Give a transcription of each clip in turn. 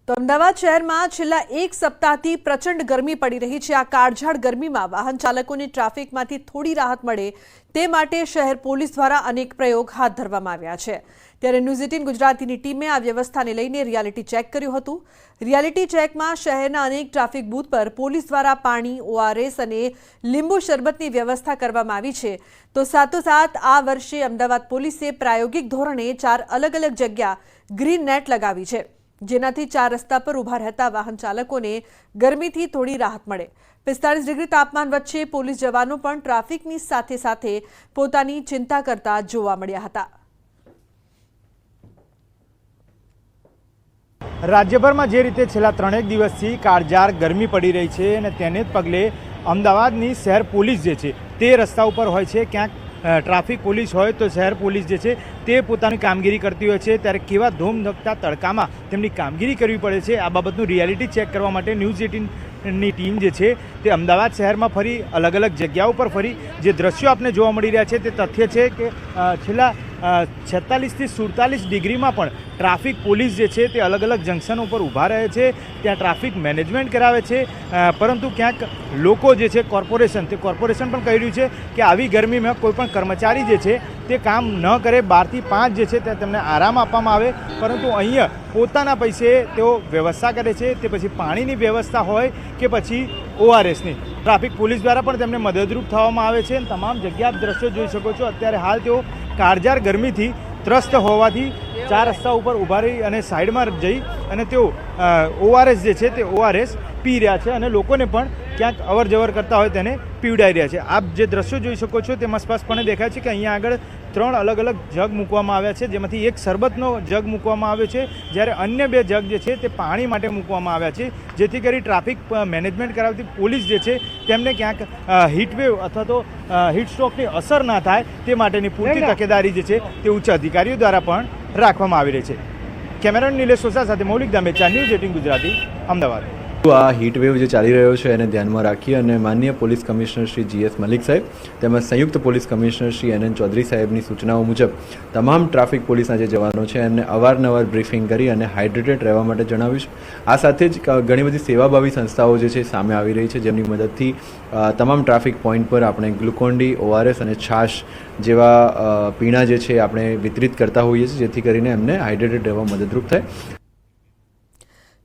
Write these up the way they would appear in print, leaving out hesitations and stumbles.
તો અમદાવાદ શહેરમાં છેલ્લા એક સપ્તાહથી પ્રચંડ ગરમી પડી રહી છે। આ કાળઝાળ ગરમીમાં વાહન ચાલકોને ટ્રાફિકમાંથી થોડી રાહત મળે તે માટે શહેર પોલીસ દ્વારા અનેક પ્રયોગ હાથ ધરવામાં આવ્યા છે। ત્યારે ન્યૂઝ 18 ગુજરાતીની ટીમે આ વ્યવસ્થાને લઈને રિયાલિટી ચેક કર્યું હતું। રિયાલિટી ચેકમાં શહેરના અનેક ટ્રાફિક બૂથ પર પોલીસ દ્વારા પાણી, ORS અને લીંબુ શરબતની વ્યવસ્થા કરવામાં આવી છે। તો સાથોસાથ આ વર્ષે અમદાવાદ પોલીસે પ્રાયોગિક ધોરણે 4 અલગ અલગ જગ્યા ગ્રીન નેટ લગાવી છે, જેનાથી 4 રસ્તા પર ઊભા રહેતા વાહન ચાલકોને ગરમીથી થોડી રાહત મળે। 45 ડિગ્રી તાપમાન વચ્ચે પોલીસ જવાનો પણ ટ્રાફિકની સાથે સાથે પોતાની ચિંતા કરતા જોવા મળ્યા હતા। રાજ્યભરમાં જે રીતે છેલ્લા 3 દિવસથી કાળઝાળ ગરમી પડી રહી છે અને તેને જ પગલે અમદાવાદની શહેર પોલીસ જે છે તે રસ્તા ઉપર હોય છે, ક્યાંક ટ્રાફિક પોલીસ હોય તો શહેર પોલીસ જે છે તે પોતાની કામગીરી કરતી હોય છે। ત્યારે કેવા ધોમધકતા તડકામાં તેમની કામગીરી કરવી પડે છે, આ બાબતનું રિયાલિટી ચેક કરવા માટે ન્યૂઝ 18ની ટીમ જે છે તે અમદાવાદ શહેરમાં ફરી અલગ અલગ જગ્યાઓ પર ફરી જે દ્રશ્યો આપને જોવા મળી રહ્યા છે તે તથ્ય છે કે છેલ્લા 46 થી 47 ડિગ્રીમાં પણ ટ્રાફિક પોલીસ જે છે તે અલગ અલગ જંકશનો ઉપર ઊભા રહે છે, ત્યાં ટ્રાફિક મેનેજમેન્ટ કરાવે છે। પરંતુ ક્યાંક લોકો જે છે કોર્પોરેશન પણ કહી રહ્યું છે કે આવી ગરમીમાં કોઈ પણ કર્મચારી જે છે તે કામ ન કરે, 12 થી 5 જે છે તે તેમને આરામ આપવામાં આવે, પરંતુ અહીંયા પોતાના પૈસે તેઓ વ્યવસ્થા કરે છે। તે પછી પાણીની વ્યવસ્થા હોય કે પછી ORSની ટ્રાફિક પોલીસ દ્વારા પણ તેમને મદદરૂપ થવામાં આવે છે। તમામ જગ્યા આપ દ્રશ્યો જોઈ શકો છો। અત્યારે હાલ તેઓ કાળઝાળ ગરમીથી ત્રસ્ત હોવાથી 4 રસ્તા ઉપર ઊભા રહી અને સાઈડમાં જઈ અને તેઓ ORS જે છે તે ORS પી રહ્યા છે અને લોકોને પણ ક્યાંક અવર જવર કરતા હોય તેને પીવડાવી રહ્યા છે। આપ જે દ્રશ્યો જોઈ શકો છો તેમાં સ્પષ્ટપણે દેખાય છે કે અહીંયા આગળ 3 અલગ અલગ જગ મૂકવામાં આવ્યા છે, જેમાંથી એક શરબતનો જગ મૂકવામાં આવ્યો છે, જ્યારે અન્ય 2 જગ જે છે તે પાણી માટે મૂકવામાં આવ્યા છે, જેથી કરી ટ્રાફિક મેનેજમેન્ટ કરાવતી પોલીસ જે છે તેમને ક્યાંક હીટવેવ અથવા તો હીટસ્ટ્રોકની અસર ના થાય તે માટેની પૂરતી તકેદારી જે છે તે ઉચ્ચ અધિકારીઓ દ્વારા પણ રાખવામાં આવી રહી છે। કેમેરામેન નિલેશ સોસા સાથે મૌલિક દામેચા, ન્યૂઝ 18 ગુજરાતી, અમદાવાદ। આ હીટવેવ જે ચાલી રહ્યો છે એને ધ્યાનમાં રાખી અને માનનીય police commissioner Shri GS Malik Saheb તેમજ સંયુક્ત police commissioner Shri NN Chaudhary સાહેબની સૂચનાઓ મુજબ તમામ ટ્રાફિક પોલીસના જે જવાનો છે એમને અવારનવાર બ્રીફિંગ કરી અને હાઇડ્રેટેડ રહેવા માટે જણાવ્યું છે। આ સાથે જ ઘણી બધી સેવાભાવી સંસ્થાઓ જે છે સામે આવી રહી છે, જેમની મદદથી તમામ ટ્રાફિક પોઈન્ટ પર આપણે ગ્લુકોન-ડી, ORS અને છાશ જેવા પીણા જે છે આપણે વિતરિત કરતા હોઈએ છીએ, જેથી કરીને એમને હાઇડ્રેટેડ રહેવા મદદરૂપ થાય।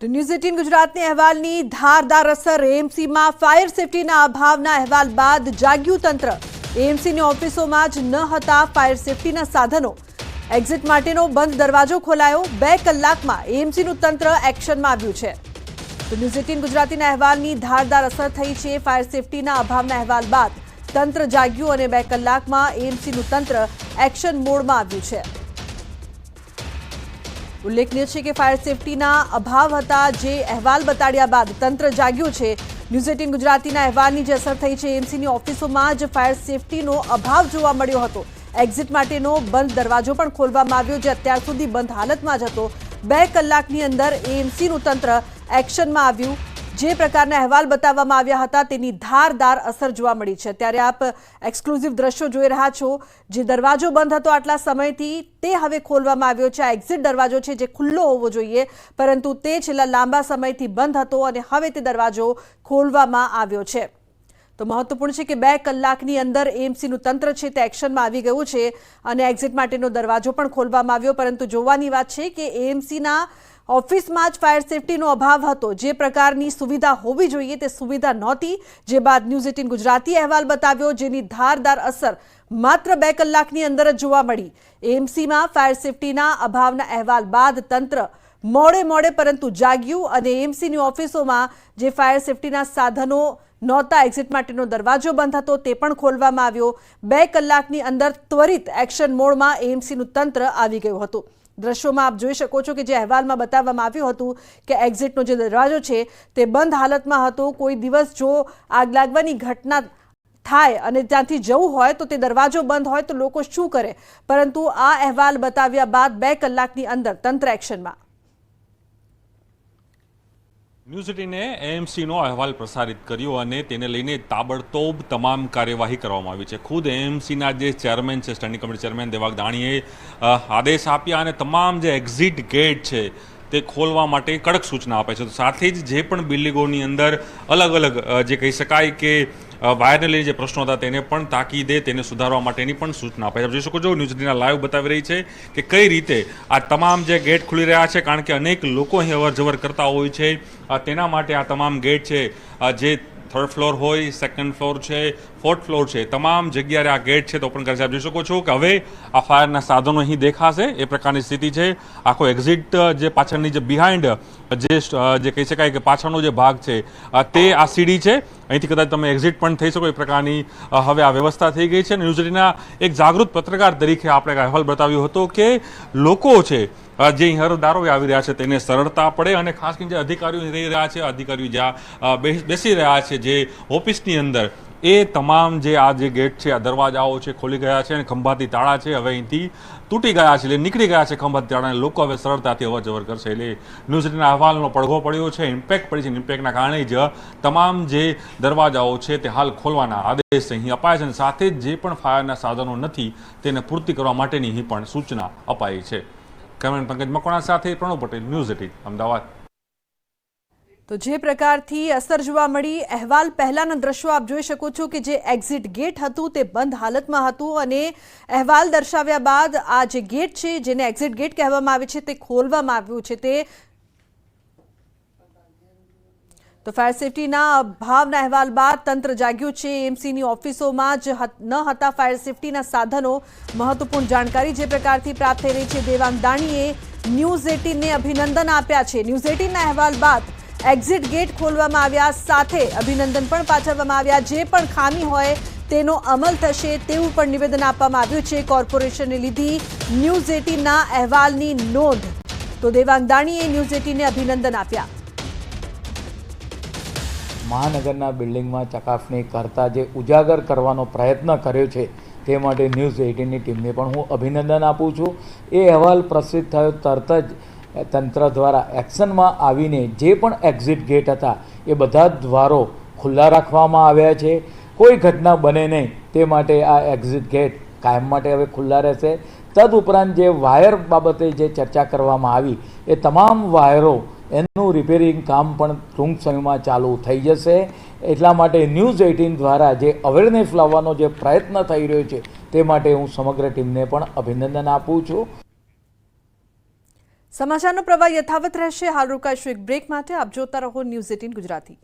તો ન્યૂઝ 18 ગુજરાતની અહેવાલની ધારદાર અસર। AMCમાં ફાયર સેફટીના અભાવના અહેવાલ બાદ જાગ્યું તંત્ર। AMCની ઓફિસોમાં જ ન હતા ફાયર સેફટીના સાધનો। એક્ઝિટ માટેનો બંધ દરવાજો ખોલાયો। 2 કલાકમાં AMCનું તંત્ર એક્શનમાં આવ્યું છે। તો ન્યૂઝ 18 ગુજરાતીના અહેવાલની ધારદાર અસર થઈ છે। ફાયર સેફટીના અભાવના અહેવાલ બાદ તંત્ર જાગ્યું અને 2 કલાકમાં AMCનું તંત્ર એક્શન મોડમાં આવ્યું છે। ઉલ્લેખનીય છે કે ફાયર સેફટીના અભાવ હતા, જે અહેવાલ બતાડ્યા બાદ તંત્ર જાગ્યું છે। ન્યૂઝ 18 ગુજરાતીના અહેવાલની જે અસર થઈ છે, AMCની ઓફિસોમાં જ ફાયર સેફટીનો અભાવ જોવા મળ્યો હતો। એક્ઝિટ માટેનો બંધ દરવાજો પણ ખોલવામાં આવ્યો, જે અત્યાર સુધી બંધ હાલતમાં જ હતો। 2 કલાકની અંદર AMCનું તંત્ર એક્શનમાં આવ્યું। જે પ્રકારના અહેવાલ બતાવવામાં આવ્યા હતા તેની ધારદાર અસર જોવા મળી છે। ત્યારે આપ એક્સક્લુઝિવ દ્રશ્યો જોઈ રહ્યા છો। જે દરવાજો બંધ હતો આટલા સમયથી તે હવે ખોલવામાં આવ્યો છે। આ એક્ઝિટ દરવાજો છે જે ખુલ્લો હોવો જોઈએ, પરંતુ તે છેલ્લા લાંબા સમયથી બંધ હતો અને હવે તે દરવાજો ખોલવામાં આવ્યો છે। તો મહત્વપૂર્ણ છે કે 2 કલાકની અંદર AMCનું તંત્ર છે તે એક્શનમાં આવી ગયું છે અને એક્ઝિટ માટેનો દરવાજો પણ ખોલવામાં આવ્યો। પરંતુ જોવાની વાત છે કે AMCના ઓફિસમાં જ ફાયર સેફટીનો અભાવ હતો। જે પ્રકારની સુવિધા હોવી જોઈએ તે સુવિધા નહોતી, જે બાદ ન્યૂઝ 18 ગુજરાતી અહેવાલ બતાવ્યો, જેની ધારદાર અસર માત્ર 2 કલાકની અંદર જ જોવા મળી। AMCમાં ફાયર સેફટીના અભાવના અહેવાલ બાદ તંત્ર મોડે પરંતુ જાગ્યું અને AMCની ઓફિસોમાં જે ફાયર સેફટીના સાધનો નહોતા, એક્ઝિટ માટેનો દરવાજો બંધ હતો, તે પણ ખોલવામાં આવ્યો। 2 કલાકની અંદર ત્વરિત એક્શન મોડમાં AMCનું તંત્ર આવી ગયું હતું। દ્રશ્યોમાં આપ જોઈ શકો છો કે જે અહેવાલમાં બતાવવામાં આવ્યું હતું કે એક્ઝિટનો જે દરવાજો છે તે બંધ હાલતમાં હતો। કોઈ દિવસ જો આગ લાગવાની ઘટના થાય અને ત્યાંથી જવું હોય તો તે દરવાજો બંધ હોય તો લોકો શું કરે, પરંતુ આ અહેવાલ બતાવ્યા બાદ 2 કલાકની અંદર તંત્ર એક્શનમાં। ન્યૂઝ 18એ AMCનો અહેવાલ પ્રસારિત કર્યો અને તેને લઈને તાબડતોબ તમામ કાર્યવાહી કરવામાં આવી છે। ખુદ AMCના જે ચેરમેન છે, સ્ટેન્ડિંગ કમિટી ચેરમેન દેવાંગ દાણીએ આદેશ આપ્યા અને તમામ જે એક્ઝિટ ગેટ છે તે ખોલવા માટે કડક સૂચના આપે છે. તો સાથે જ જે પણ બિલ્ડિંગોની અંદર અલગ અલગ જે કહી શકાય કે વાયરને લઈને જે પ્રશ્નો હતા તેને પણ તાકીદે તેને સુધારવા માટેની પણ સૂચના આપે છે. જોઈ શકો છો ન્યૂઝ 18 લાઈવ બતાવી રહી છે કે કઈ રીતે આ તમામ જે ગેટ ખુલી રહ્યા છે, કારણ કે અનેક લોકો અહીં અવર જવર કરતા હોય છે. તેના માટે આ તમામ ગેટ છે, જે 3rd ફ્લોર હોય, 2nd ફ્લોર છે, 4th ફ્લોર છે, તમામ જગ્યાએ આ ગેટ છે તો ઓપન કરે છે. આપ જોઈ શકો છો કે હવે આ ફાયરના સાધનો અહીં દેખાશે એ પ્રકારની સ્થિતિ છે. આખો એક્ઝિટ જે પાછળની જે બિહાઇન્ડ જે કહી શકાય કે પાછળનો જે ભાગ છે તે આ સીડી છે, અહીંથી કદાચ તમે એક્ઝિટ પણ થઈ શકો એ પ્રકારની હવે આ વ્યવસ્થા થઈ ગઈ છે. ન્યૂઝ 18ના એક જાગૃત પત્રકાર તરીકે આપણે અહેવાલ બતાવ્યો હતો કે લોકો છે જે અહીં હરદારો આવી રહ્યા છે તેને સરળતા પડે, અને ખાસ કરીને જે અધિકારીઓ રહી રહ્યા છે, અધિકારીઓ જ્યાં બેસી રહ્યા છે જે ઓફિસની અંદર, એ તમામ જે આ જે ગેટ છે, આ દરવાજાઓ છે ખોલી ગયા છે અને ખંભાતી તાળા છે હવે અહીંથી તૂટી ગયા છે, એટલે નીકળી ગયા છે ખંભાતી તાળા, લોકો હવે સરળતાથી અવર જવર કરશે. એટલે ન્યૂઝ 18ના અહેવાલનો પડઘો પડ્યો છે, ઇમ્પેક્ટ પડી છે. ઇમ્પેક્ટના કારણે જ તમામ જે દરવાજાઓ છે તે હાલ ખોલવાના આદેશ અહીં અપાય છે, અને સાથે જ જે પણ ફાયરના સાધનો નથી તેને પૂર્તિ કરવા માટેની અહીં પણ સૂચના અપાઈ છે. કેમેરામેન પંકજ મકવાણા સાથે પ્રણવ પટેલ, ન્યૂઝ 18 અમદાવાદ. તો જે પ્રકારથી અસર જોવા મળી, અહેવાલ પહેલાના દ્રશ્યો આપ જોઈ શકો છો કે જે એક્ઝિટ ગેટ હતું તે બંધ હાલતમાં હતું, અને અહેવાલ દર્શાવ્યા બાદ આ જે ગેટ છે જેને એક્ઝિટ ગેટ કહેવામાં આવે છે તે ખોલવામાં આવ્યું છે. તે તો ફાયર સેફટીના અભાવના અહેવાલ બાદ તંત્ર જાગ્યું છે. એએમસીની ઓફિસોમાં જ ન હતા ફાયર સેફટીના સાધનો. મહત્વપૂર્ણ જાણકારી જે પ્રકારથી પ્રાપ્ત થઈ રહી છે, દેવાંગ દાણીએ ન્યૂઝ 18ને અભિનંદન આપ્યા છે. ન્યૂઝ 18ના અહેવાલ બાદ એક્ઝિટ ગેટ ખોલવામાં આવ્યા, સાથે અભિનંદન પણ પાઠવવામાં આવ્યા. જે પણ ખામી હોય તેનો અમલ થશે તેવું પણ નિવેદન આપવામાં આવ્યું છે. કોર્પોરેશને લીધી ન્યૂઝ 18ના અહેવાલની નોંધ. તો દેવાંગ દાણીએ ન્યૂઝ 18ને અભિનંદન આપ્યા. મહાનગરના બિલ્ડિંગમાં ચકાસણી કરતા જે ઉજાગર કરવાનો પ્રયત્ન કર્યો છે તે માટે ન્યૂઝ 18ની ટીમને પણ હું અભિનંદન આપું છું. એ અહેવાલ પ્રસિદ્ધ થયો તરત જ તંત્ર દ્વારા એક્શનમાં આવીને જે પણ એક્ઝિટ ગેટ હતા એ બધા જ દ્વારો ખુલ્લા રાખવામાં આવ્યા છે. કોઈ ઘટના બને નહીં તે માટે આ એક્ઝિટ ગેટ કાયમ માટે હવે ખુલ્લા રહેશે. તદુપરાંત જે વાયર બાબતે જે ચર્ચા કરવામાં આવી એ તમામ વાયરો એનું રિપેરિંગ કામ પણ ટૂંક સમયમાં ચાલુ થઈ જશે. એટલા માટે ન્યૂઝ 18 દ્વારા જે અવેરનેસ લાવવાનો જે પ્રયત્ન થઈ રહ્યો છે તે માટે હું સમગ્ર ટીમને પણ અભિનંદન આપું છું. સમાચારનો પ્રવાહ યથાવત રહેશે. હાલ રોકાઈશું એક બ્રેક માટે. આપ જોતા રહો ન્યૂઝ 18 ગુજરાતી.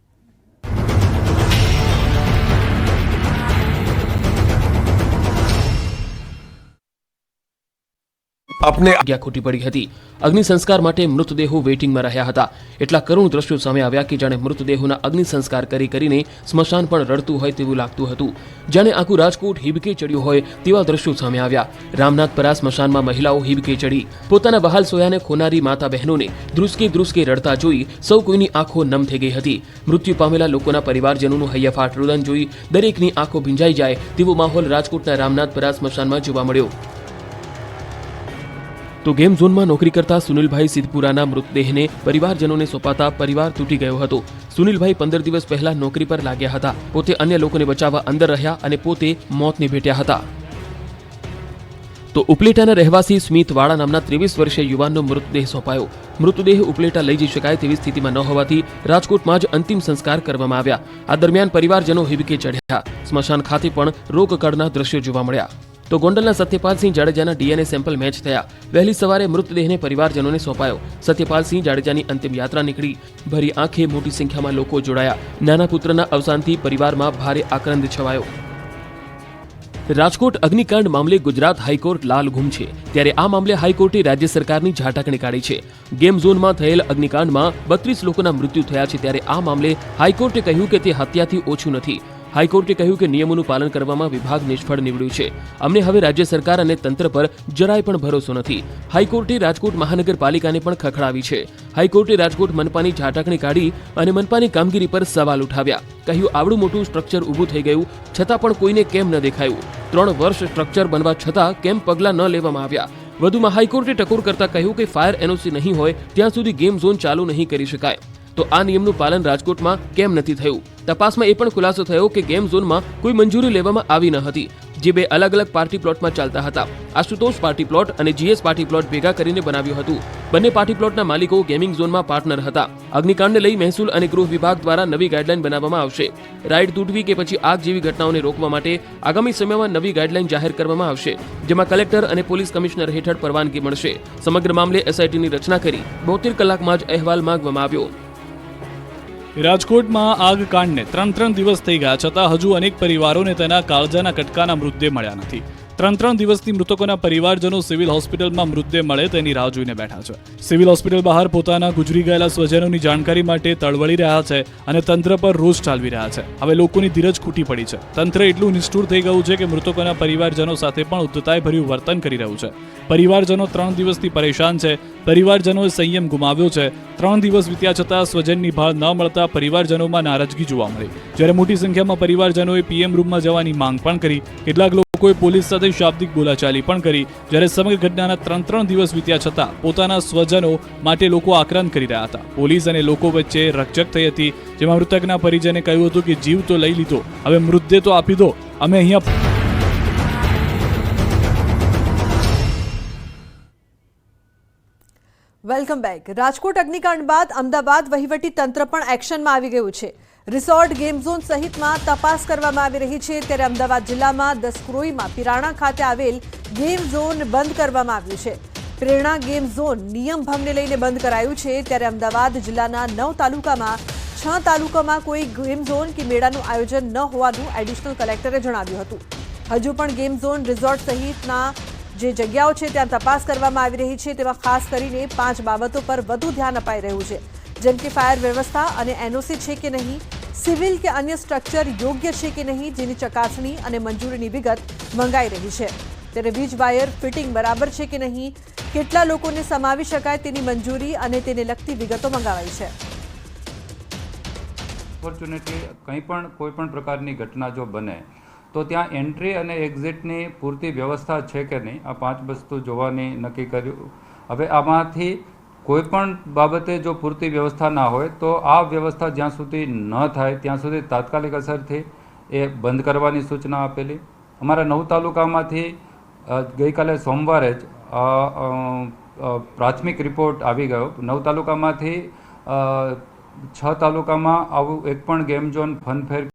આપને આજ્ઞા ખોટી પડી હતી. અગ્નિ સંસ્કાર માટે મૃતદેહો વેઇટિંગમાં રહ્યા હતા. એટલા કરુણ દ્રશ્યો સામે આવ્યા કે જાણે મૃતદેહોના અગ્નિ સંસ્કાર કરીને સ્મશાન પણ રડતું હોય તેવું લાગતું હતું. જાણે આખું રાજકોટ હિબકે ચડ્યું હોય તેવા દ્રશ્યો સામે આવ્યા. રામનાથપરા સ્મશાનમાં મહિલાઓ હિબકે ચડી પોતાના બહાલ સોયાને ખોનારી માતા બહેનોને ધ્રુસકે રડતા જોઈ સૌ કોઈની આંખો નમ થઈ ગઈ હતી. મૃત્યુ પામેલા લોકોના પરિવારજનોનું હૈયાફાટ રુદન જોઈ દરેકની આંખો ભીંજાઈ જાય તેવો માહોલ રાજકોટના રામનાથપરા સ્મશાનમાં જોવા મળ્યો. તો ગેમ ઝોનમાં નોકરી કરતા સુનિલભાઈ સિદ્ધપુરાના મૃતદેહને પરિવારજનોને સોંપાતા પરિવાર તૂટી ગયો હતો. સુનિલભાઈ 15 દિવસ પહેલા નોકરી પર લાગ્યા હતા. પોતે અન્ય લોકોને બચાવવા અંદર રહ્યા અને પોતે મોતને ભેટ્યા હતા. તો ઉપલેટાના રહેવાસી સ્મિત વાળા નામના 23 વર્ષીય યુવાનનો મૃતદેહ સોંપાયો. મૃતદેહ ઉપલેટા લઈ જઈ શકાય તેવી સ્થિતિમાં ન હોવાથી રાજકોટમાં જ અંતિમ સંસ્કાર કરવામાં આવ્યા. આ દરમિયાન પરિવારજનો હિબકે ચઢ્યા. સ્મશાન ખાતે પણ રોકકળના દ્રશ્યો જોવા મળ્યા. તો ગોંડલના સત્યપાલસિંહ જાડેજાના ડીએનએ સેમ્પલ મેચ થયા. વહેલી સવારે મૃતદેહને પરિવારજનોને સોંપાયો. સત્યપાલસિંહ જાડેજાની અંતિમ યાત્રા નીકળી. ભરી આંખે મોટી સંખ્યામાં લોકો જોડાયા. નાના પુત્રના અવસાનથી પરિવારમાં ભારે આક્રંદ છવાયો. રાજકોટ અગ્નિકાંડ મામલે ગુજરાત હાઈકોર્ટ લાલઘુમ છે. ત્યારે આ મામલે હાઈકોર્ટે રાજ્ય સરકારની ઝાટકણી કાઢી છે. ગેમ ઝોનમાં થયેલ અગ્નિકાંડમાં 32 લોકોના મૃત્યુ થયા છે. ત્યારે આ મામલે હાઈકોર્ટે કહ્યું કે તે હત્યાથી ઓછું નથી. હાઈકોર્ટે કહ્યું કે નિયમોનું પાલન કરવામાં વિભાગ નિષ્ફળ નીવડ્યું છે. અમને હવે રાજ્ય સરકાર અને તંત્ર પર જરાય પણ ભરોસો નથી. હાઈકોર્ટે રાજકોટ મહાનગરપાલિકાને પણ ખખડાવી છે. હાઈકોર્ટે રાજકોટ મનપાની ઝાટકણી કાઢી અને મનપાની કામગીરી પર સવાલ ઉઠાવ્યા. કહ્યું આવડું મોટું સ્ટ્રક્ચર ઊભું થઈ ગયું છતાં પણ કોઈને કેમ ન દેખાયું. 3 વર્ષ સ્ટ્રક્ચર બનવા છતાં કેમ પગલાં ન લેવામાં આવ્યા. વધુમાં હાઈકોર્ટે ટકોર કરતા કહ્યું કે ફાયર એનઓસી નહીં હોય ત્યાં સુધી ગેમ ઝોન ચાલુ નહીં કરી શકાય. તો આ નિયમનું પાલન રાજકોટમાં કેમ નથી થયું? તપાસમાં એ પણ ખુલાસો થયો કે ગેમ ઝોનમાં કોઈ મંજૂરી લેવામાં આવી ન હતી. જે બે અલગ અલગ પાર્ટી પ્લોટમાં ચાલતા હતા. આશુતોષ પાર્ટી પ્લોટ અને જીએસ પાર્ટી પ્લોટ ભેગા કરીને બનાવ્યું હતું. બંને પાર્ટી પ્લોટના માલિકો ગેમિંગ ઝોનમાં પાર્ટનર હતા. અગ્નિકાંડને લઈ મહેસૂલ અને ગૃહ વિભાગ દ્વારા નવી ગાઈડલાઈન બનાવવામાં આવશે. રાઈડ તૂટવી કે પછી આગ જેવી ઘટનાઓને રોકવા માટે આગામી સમયમાં નવી ગાઈડલાઈન જાહેર કરવામાં આવશે, જેમાં કલેક્ટર અને પોલીસ કમિશનર હેઠળ પરવાનગી મળશે. સમગ્ર મામલે એસઆઈટીની રચના કરી 72 કલાકમાં જ અહેવાલ માંગવામાં આવ્યો. રાજકોટમાં આગકાંડને 3 દિવસ થઈ ગયા છતાં હજુ અનેક પરિવારોને તેના કાળજાના કટકાના મૃતદેહ મળ્યા નથી. 3 દિવસથી મૃતકોના પરિવારજનો સિવિલ હોસ્પિટલમાં મૃતદેહ મળે તેની રાહ જોઈને બેઠા છે. સિવિલ હોસ્પિટલ બહાર પોતાના ગુજરી ગયેલા સ્વજનોની જાણકારી માટે તળવળી રહ્યા છે અને તંત્ર પર રોષ ઠાલવી રહ્યા છે. હવે લોકોની ધીરજ ખૂટી પડી છે. તંત્ર એટલું નિષ્ઠુર થઈ ગયું છે કે મૃતકોના પરિવારજનો સાથે પણ ઉદ્ધતાઈભર્યું વર્તન કરી રહ્યું છે. પરિવારજનો 3 દિવસથી પરેશાન છે. પરિવારજનોએ સંયમ ગુમાવ્યો છે. 3 દિવસ વીત્યા છતાં સ્વજનની ભાળ ન મળતા પરિવારજનોમાં નારાજગી જોવા મળી. જ્યારે મોટી સંખ્યામાં પરિવારજનોએ પીએમ રૂમમાં જવાની માંગ પણ કરી. કેટલાક લોકોએ પોલીસ સાથે શાબ્દિક બોલાચાલી પણ કરી. જ્યારે સમગ્ર ઘટનાના 3 દિવસ વીત્યા છતાં પોતાના સ્વજનો માટે લોકો આક્રંદ કરી રહ્યા હતા. પોલીસ અને લોકો વચ્ચે રકઝક થઈ હતી, જેમાં મૃતકના પરિજને કહ્યું હતું કે જીવ તો લઈ લીધો, હવે મૃતદેહ તો આપી દો, અમે અહીંયા. Welcome back. રાજકોટ અગ્નિકાંડ બાદ અમદાવાદ વહીવટી તંત્ર પણ એક્શનમાં આવી ગયું છે. રિસોર્ટ, ગેમ ઝોન સહિતમાં તપાસ કરવામાં આવી રહી છે. ત્યારે અમદાવાદ જિલ્લામાં દસક્રોઈમાં પિરાણા ખાતે આવેલ ગેમ ઝોન બંધ કરવામાં આવ્યું છે. પ્રેરણા ગેમ ઝોન નિયમ ભંગને લઈને બંધ કરાયું છે. ત્યારે અમદાવાદ જિલ્લાના 9 તાલુકામાં 6 તાલુકામાં કોઈ ગેમ ઝોન કે મેળાનું આયોજન ન હોવાનું એડિશનલ કલેક્ટરે જણાવ્યું હતું. હજુ પણ ગેમ ઝોન, રિસોર્ટ સહિતના જે જગ્યાઓ છે ત્યાં તપાસ કરવામાં આવી રહી છે. તેમાં ખાસ કરીને 5 બાબતો પર વધુ ધ્યાન અપાઈ રહ્યું છે, જેમ કે ફાયર વ્યવસ્થા અને એનઓસી છે કે નહીં, સિવિલ કે અન્ય સ્ટ્રક્ચર યોગ્ય છે કે નહીં, જેની ચકાસણી અને મંજૂરીની વિગત મંગાઈ રહી છે. ત્યારે વીજ વાયર ફિટિંગ બરાબર છે કે નહીં, કેટલા લોકોને સમાવી શકાય તેની મંજૂરી અને તેને લગતી વિગતો મંગાવાઈ છે. ઓપોર્ચ્યુનિટી કોઈ પણ પ્રકારની ઘટના જો બને તો ત્યાં એન્ટ્રી અને એક્ઝિટની પૂરતી વ્યવસ્થા છે કે નહીં, આ 5 વસ્તુ જોવાની નક્કી કર્યું. હવે આમાંથી કોઈ પણ બાબતે જો પૂરતી વ્યવસ્થા ના હોય તો આ વ્યવસ્થા જ્યાં સુધી ન થાય ત્યાં સુધી તાત્કાલિક અસરથી એ બંધ કરવાની સૂચના આપેલી. અમારા 9 તાલુકામાંથી ગઈકાલે સોમવારે જ પ્રાથમિક રિપોર્ટ આવી ગયો. 9 તાલુકામાંથી 6 તાલુકામાં આવું એક પણ ગેમ ઝોન, ફનફેર